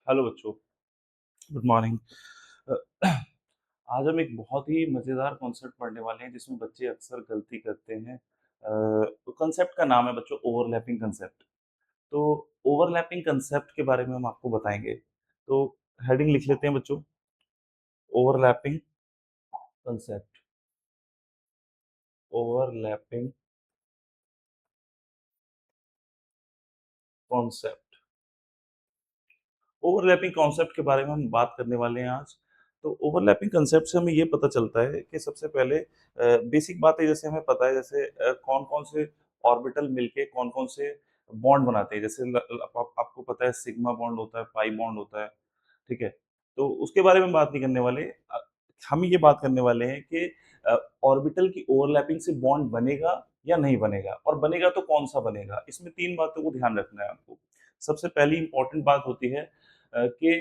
Hello बच्चों, good morning. अ, आज हम एक बहुत ही मज़ेदार कॉन्सेप्ट पढ़ने वाले हैं जिसमें बच्चे अक्सर गलती करते हैं। कॉन्सेप्ट का नाम है बच्चों ओवरलैपिंग कॉन्सेप्ट। तो ओवरलैपिंग कॉन्सेप्ट के बारे में हम आपको बताएँगे। तो हेडिंग लिख लेते हैं बच्चों, overlapping concept, overlapping concept. Overlapping concept के बारे में हम बात करने वाले हैं आज। तो ओवरलैपिंग कॉन्सेप्ट से हमें ये पता चलता है कि सबसे पहले बेसिक बातें जैसे हमें पता है जैसे कौन-कौन से ऑर्बिटल मिलके कौन-कौन से बॉन्ड बनाते हैं। जैसे आपको पता है सिग्मा बॉन्ड होता है, पाई बॉन्ड होता है, ठीक है? तो उसके बारे में बात नहीं करने वाले। हम ये बात करने वाले हैं कि ऑर्बिटल की ओवरलैपिंग से बॉन्ड बनेगा या नहीं बनेगा और बनेगा तो कौन-सा बनेगा? इसमें 3 बातों को ध्यान रखना है आपको। सबसे पहली इम्पोर्टेंट बात होती है कि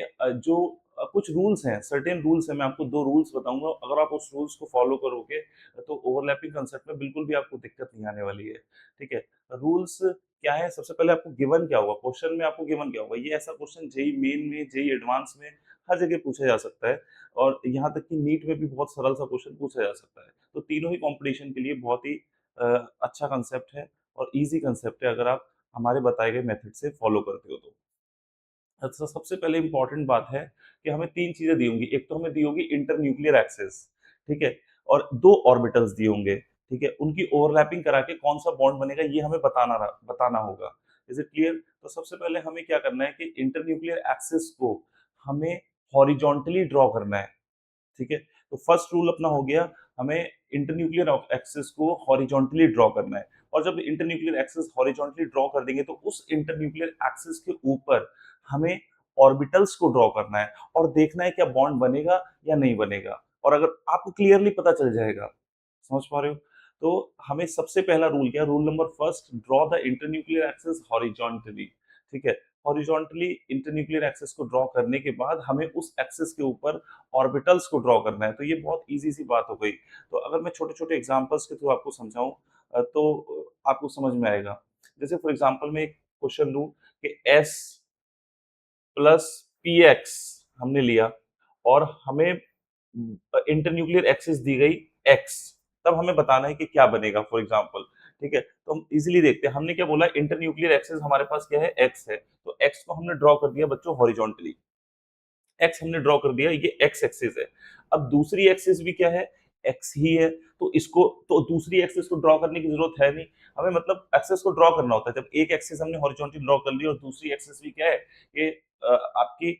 जो कुछ रूल्स हैं, सर्टेन रूल्स हैं, मैं आपको 2 रूल्स बताऊँगा, अगर आप उस रूल्स को फॉलो करोगे, तो ओवरलैपिंग कांसेप्ट में बिल्कुल भी आपको दिक्कत नहीं आने वाली है, ठीक है? रूल्स क्या है? सबसे पहले आपको गिवन क्या होगा, क्वेश्चन में आपको गिवन क्या होगा? ये ऐसा क्वेश्चन जेईई मेन में, जेईई एडवांस में, हर जगह पूछा जा सकता है और यहाँ तक कि नीट में भी बहुत सरल सा क्वेश्चन पूछा जा सकता है। तो तीनों ही कॉम्पिटिशन के लिए बहुत ही अ, अच्छा कांसेप्ट है और ईज़ी कांसेप्ट है अगर आप हमारे बताए गए मेथड से फॉलो करते हो तो। अच्छा, सबसे पहले इम्पोर्टेंट बात है कि हमें 3 चीज़ें दी होंगी। एक तो हमें दी होगी इंटरन्यूक्लियर एक्सिस, ठीक है? और 2 ऑर्बिटल्स दिए होंगे, ठीक है? उनकी ओवरलैपिंग करा के कौन-सा बॉन्ड बनेगा ये हमें बताना होगा। Is it clear? तो सबसे पहले हमें क्या करना है कि इंटरन्यूक्लियर एक्सिस को हमें हॉरिज़ॉन्टली ड्रॉ करना है। ठीक है? तो फर्स्ट रूल अपना हो गया, हमें इंटरन्यूक्लियर एक्सिस को हॉरिज़ॉन्टली ड्रॉ करना है और जब इंटरन्यूक्लियर एक्सिस हॉरिज़ॉन्टली ड्रॉ कर देंगे तो उस इंटरन्यूक्लियर एक्सिस के ऊपर हमें ऑर्बिटल्स को ड्रॉ करना है और देखना है क्या बॉन्ड बनेगा या नहीं बनेगा और अगर आपको क्लियरली पता चल जाएगा, समझ पा रहे हो? तो हमें सबसे पहला रूल क्या है? Rule number first, draw the internuclear axis horizontally, ठीक है? हॉरिज़ॉन्टली इंटरन्यूक्लियर एक्सिस को ड्रॉ करने के बाद हमें उस एक्सिस के ऊपर ऑर्बिटल्स को ड्रॉ करना है, तो ये बहुत ईज़ी सी बात हो गई। तो अगर मैं छोटे-छोटे एग्ज़ाम्पल्स के थ्रू आपको समझाऊँ तो आपको समझ में आएगा। जैसे फॉर एग्ज़ाम्पल मैं एक क्वेश्चन लूँ कि S प्लस PX हमने लिया और हमें इंटरन्यूक्लियर एक्सिस दी गई X, तब हमें बताना है कि क्या बनेगा फॉर एग्ज़ाम्पल, ठीक है? तो हम ईज़िली देखते हैं, हमने क्या बोला इंटरन्यूक्लियर एक्सिस हमारे पास क्या है? X है, तो X को हमने ड्रॉ कर दिया बच्चों हॉरिज़ॉन्टली। एक्स हमने ड्रॉ कर दिया, ये एक्स एक्सिस है। अब दूसरी एक्सिस भी क्या है? एक्स ही है, तो इसको तो दूसरी एक्सिस को ड्रॉ करने की ज़रूरत है नहीं। हमें मतलब एक्सिस को ड्रॉ करना होता है। जब एक एक्सिस हमने हॉरिज़ॉन्टली ड्रॉ कर ली और दूसरी एक्सिस भी क्या है? ये आपकी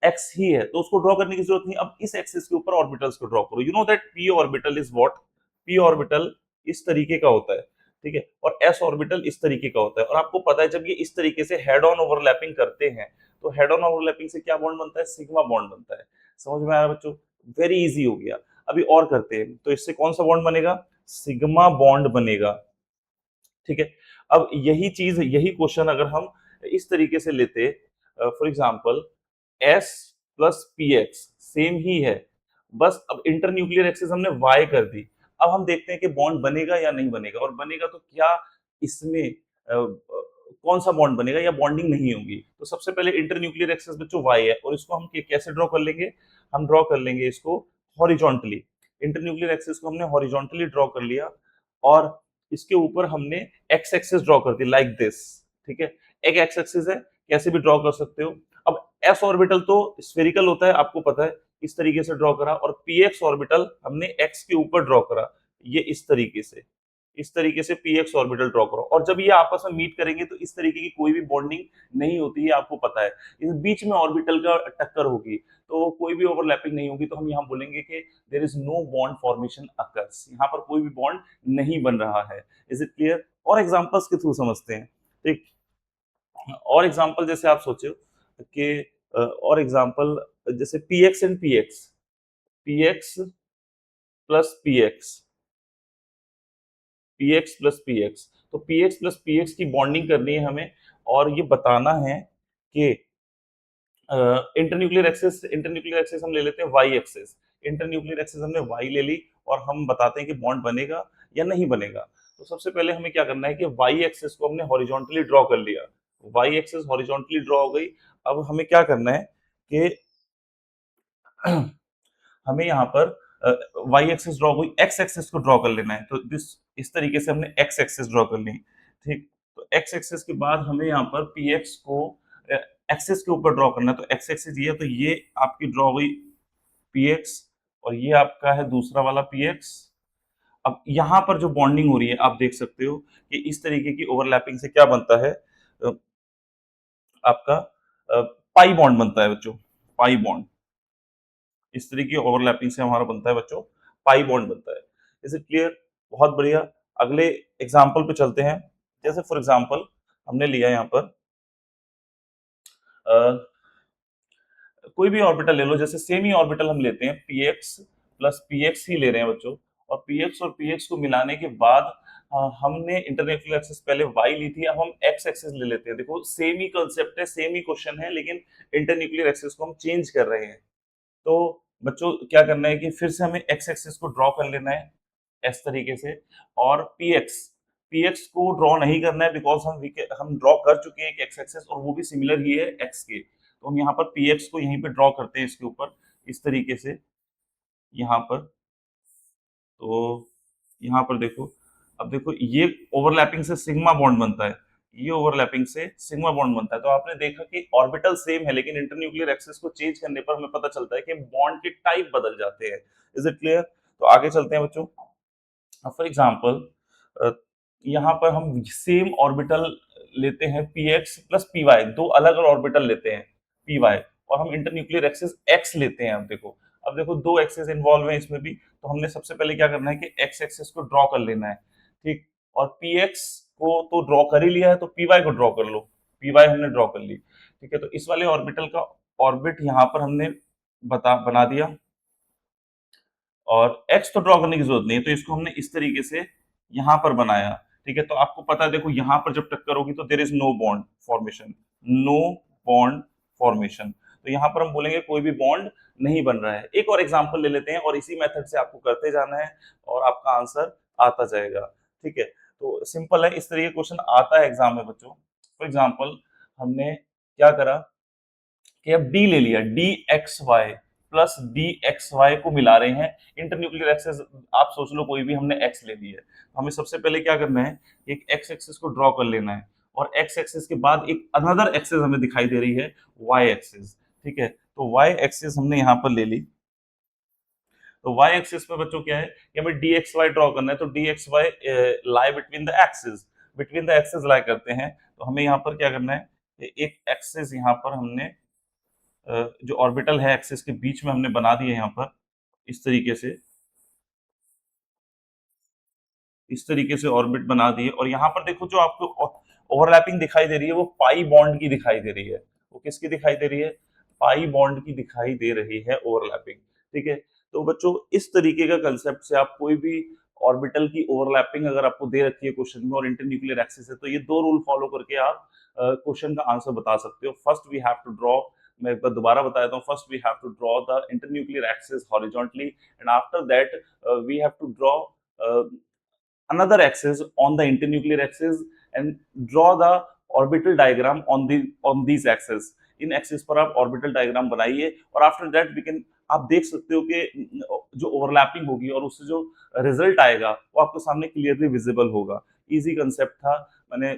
एक्स ही है, तो उसको ड्रॉ करने की ज़रूरत नहीं। अब इस एक्सिस के ऊपर ऑर्बिटल्स को ड्रॉ करो। You know that p orbital is what? p orbital इस तरीके का होता है, ठीक है? और s ऑर्बिटल इस तरीके का होता है और आपको पता है जब ये इस तरीके से हेड ऑन ओवरलैपिंग करते हैं, तो हेड ऑन ओवरलैपिंग से क्या बॉन्ड बनता है? सिग्मा बॉन्ड बनता है। समझ में आया बच्चों? वेरी इजी हो गया। अभी और करते हैं, तो इससे कौन सा बॉन्ड बनेगा? सिग्मा बॉन्ड बनेगा, ठीक है? अब यही चीज, यही क्वेश्चन अगर हम इस तरीके से लेते, for example S plus P X same ही है, बस अब इंटरन्यूक्लियर एक्सिस हमने Y कर दी। अब हम देखते हैं कि बॉन्ड बनेगा या नहीं बनेगा और बनेगा तो क्या इसमें कौन सा बॉन्ड बनेगा या बॉन्डिंग नहीं होगी। तो सबसे पहले इंटरन्यूक्लियर एक्सिस बच्चों Y है और इसको हम कैसे ड्रॉ कर लेंगे? हम ड्रॉ कर लेंगे इसको हॉरिजॉन्टली। इंटरन्यूक्लियर एक्सिस को हमने हॉरिजॉन्टली ड्रॉ कर लिया और इसके ऊपर हमने एक्स एक्सिस ड्रॉ कर दी लाइक दिस, ठीक है? एक एक्स एक्सिस है, कैसे भी ड्रॉ कर सकते हो। अब एस ऑर्बिटल तो स्फेरिकल होता है, आपको पता है, इस तरीके से ड्रॉ करा और पी एक्स ऑर्बिटल हमने एक्स के ऊपर ड्रॉ करा, ये इस तरीके से पी एक्स ऑर्बिटल ड्रॉ करो और जब ये आपस में मीट करेंगे तो इस तरीके की कोई भी बॉन्डिंग नहीं होती है, आपको पता है। इस बीच में ऑर्बिटल का टक्कर होगी तो कोई भी ओवरलैपिंग नहीं होगी, तो हम यहाँ बोलेंगे कि there is no bond formation occurs, यहाँ पर कोई भी बॉन्ड नहीं बन रहा है। Is it clear? और एग्जांपल्स के थ्रू समझते हैं, ठीक? और एग्जांपल जैसे आप सोचो कि और एग्जांपल जैसे P X and P X plus P X, P X plus P X, तो P X plus P X की बॉन्डिंग करनी है हमें और ये बताना है कि इंटरन्यूक्लियर एक्सिस हम ले लेते हैं वाई एक्सिस। इंटरन्यूक्लियर एक्सिस हमने वाई ले ली और हम बताते हैं कि बॉन्ड बनेगा या नहीं बनेगा। तो सबसे पहले हमें क्या करना है कि वाई एक्सिस को हमने हॉरिजॉन्टली ड्रॉ कर लिया, वाई एक्सिस हॉरिजॉन्टली ड्रॉ हो गई। अब हमें क्या करना है कि हमें यहाँ पर वाई एक्सिस ड्रॉ हुई, एक्स एक्सिस को ड्रॉ कर लेना है। तो दिस इस तरीके से हमने एक्स एक्सिस ड्रॉ कर ली, ठीक। तो एक्स एक्सिस के बाद हमें यहाँ पर पी एक्स को एक्सिस के ऊपर ड्रॉ करना है। तो एक्स एक्सिस ये है, तो ये आपकी ड्रॉ हुई पी एक्स, और ये आपका है दूसरा वाला पी एक्स। अब यहाँ पर जो बॉन्डिंग हो रही है आप देख सकते हो कि इस तरीके की ओवरलैपिंग से क्या बनता है, आपका पाई बॉन्ड बनता है बच्चों, पाई बॉन्ड। इस तरीके की ओवरलैपिंग से हमारा बनता है बच्चों, पाई बॉन्ड बनता है। Is it clear? बहुत बढ़िया। अगले एग्जाम्पल पे चलते हैं। जैसे फॉर एग्जाम्पल हमने लिया यहाँ पर कोई भी ऑर्बिटल ले लो, जैसे सेम ही ऑर्बिटल हम लेते हैं, P X plus P X ही ले रहे हैं बच्चों। और पी एक्स को मिलाने के बाद हमने इंटरनेशनल एक्सेस पहले वाई ली थी, अब हम एक्स एक्सेस ले लेते हैं। देखो सेम ही कंसेप्ट है, सेम ही क्वेश्चन है, लेकिन इंटरन्यूक्लियर एक्सेस को हम चेंज कर रहे हैं। तो बच्चों क्या करना है कि फिर से हमें एक्स एक्सिस को ड्रॉ कर लेना है इस तरीके से, और पी एक्स को ड्रॉ नहीं करना है, बिकॉज हम ड्रॉ कर चुके हैं एक्स एक्सिस, और वो भी सिमिलर ही है एक्स के। तो हम यहाँ पर पी एक्स को यहीं पे ड्रॉ करते हैं इसके ऊपर, इस तरीके से यहाँ पर। तो यहाँ पर देखो, अब देखो ये ओवरलैपिंग से सिग्मा बॉन्ड बनता है, ये ओवरलैपिंग से सिग्मा बॉन्ड बनता है। तो आपने देखा कि ऑर्बिटल सेम है, लेकिन इंटरन्यूक्लियर एक्सिस को चेंज करने पर हमें पता चलता है कि बॉन्ड के टाइप बदल जाते हैं। Is it clear? तो आगे चलते हैं बच्चों। फॉर एग्जाम्पल यहाँ पर हम सेम ऑर्बिटल लेते हैं P X plus P Y, दो अलग अलग ऑर्बिटल लेते हैं पी वाई, और हम इंटरन्यूक्लियर एक्सिस एक्स लेते हैं। अब देखो दो एक्सेस इन्वॉल्व है इसमें भी, तो हमने सबसे पहले क्या करना है कि एक्स एक्सेस को ड्रॉ कर लेना है, ठीक। और पी एक्स को तो ड्रॉ कर ही लिया है, तो पी वाई को ड्रॉ कर लो। पी वाई हमने ड्रॉ कर ली, ठीक है। तो इस वाले ऑर्बिटल का ऑर्बिट यहाँ पर हमने बना दिया, और एक्स तो ड्रॉ करने की जरूरत नहीं है, तो इसको हमने इस तरीके से यहां पर बनाया, ठीक है। तो आपको पता है, देखो यहां पर जब टक्कर होगी तो there is no bond formation, no bond formation. तो यहां पर हम बोलेंगे कोई भी बॉन्ड नहीं बन रहा है। एक और एग्जांपल ले लेते हैं, और इसी मेथड से आपको करते जाना है और आपका आंसर आता जाएगा, ठीक है। तो सिंपल है, इस तरीके क्वेश्चन आता है एग्जाम में बच्चों। फॉर एग्जाम्पल हमने क्या करा कि अब डी ले लिया, D X Y plus D X Y को मिला रहे हैं। इंटरन्यूक्लियर एक्सेस आप सोच लो कोई भी, हमने एक्स ले लिया है। तो हमें सबसे पहले क्या करना है, एक एक्स एक्सिस को ड्रॉ कर लेना है, और एक्स एक्सिस के बाद एक अनदर एक्सिस हमें दिखाई दे रही है, वाई एक्सिस, ठीक है। तो वाई एक्सिस हमने यहाँ पर ले ली। तो वाई एक्सिस पे बच्चों क्या है कि हमें डी एक्स वाई ड्रॉ करना है। तो D X Y lie between the axis, between the axis lie करते हैं। तो हमें यहाँ पर क्या करना है कि एक एक्सिस यहाँ पर हमने जो ऑर्बिटल है एक्सिस के बीच में हमने बना दिए यहाँ पर, इस तरीके से, इस तरीके से ऑर्बिट बना दिए। और यहाँ पर देखो जो आपको ओवरलैपिंग दिखाई दे रही है, वो पाई बॉन्ड की दिखाई दे रही है। वो किसकी दिखाई दे रही है? पाई बॉन्ड की दिखाई दे रही है ओवरलैपिंग, ठीक है। तो बच्चों इस तरीके का कंसेप्ट से आप कोई भी ऑर्बिटल की ओवरलैपिंग अगर आपको दे रखी है क्वेश्चन में और इंटरन्यूक्लियर एक्सिस है, तो ये दो रूल फॉलो करके आप क्वेश्चन का आंसर बता सकते हो। First we have to draw, मैं एक बार दोबारा बता देता हूँ, first we have to draw the internuclear axis horizontally, and after that we have to draw another axis on the internuclear axis and draw the orbital diagram on these axes। In axis पर आप orbital diagram बनाइए, और after that we can, आप देख सकते हो कि जो ओवरलैपिंग होगी और उससे जो रिजल्ट आएगा वो आपके सामने क्लियरली विजिबल होगा। इजी कंसेप्ट था, मैंने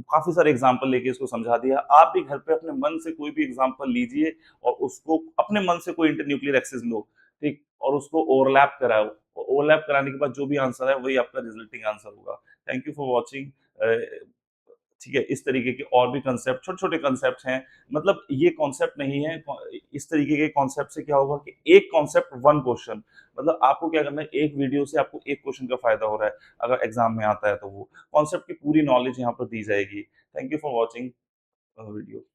काफी सारे एग्जाम्पल लेके इसको समझा दिया। आप भी घर पे अपने मन से कोई भी एग्जाम्पल लीजिए और उसको अपने मन से कोई इंटरन्यूक्लियर एक्सिस लो, ठीक, और उसको ओवरलैप कराओ। ओवरलैप कराने के बाद जो भी आंसर है वही आपका रिजल्टिंग आंसर होगा। Thank you for watching. ठीक है, इस तरीके के और भी कंसेप्ट, छोटे छोटे कंसेप्ट हैं, मतलब ये कॉन्सेप्ट नहीं है। इस तरीके के कॉन्सेप्ट से क्या होगा कि एक कॉन्सेप्ट वन क्वेश्चन, मतलब आपको क्या करना है, एक वीडियो से आपको एक क्वेश्चन का फायदा हो रहा है। अगर एग्जाम में आता है तो वो कॉन्सेप्ट की पूरी नॉलेज यहाँ पर दी जाएगी। Thank you for watching video.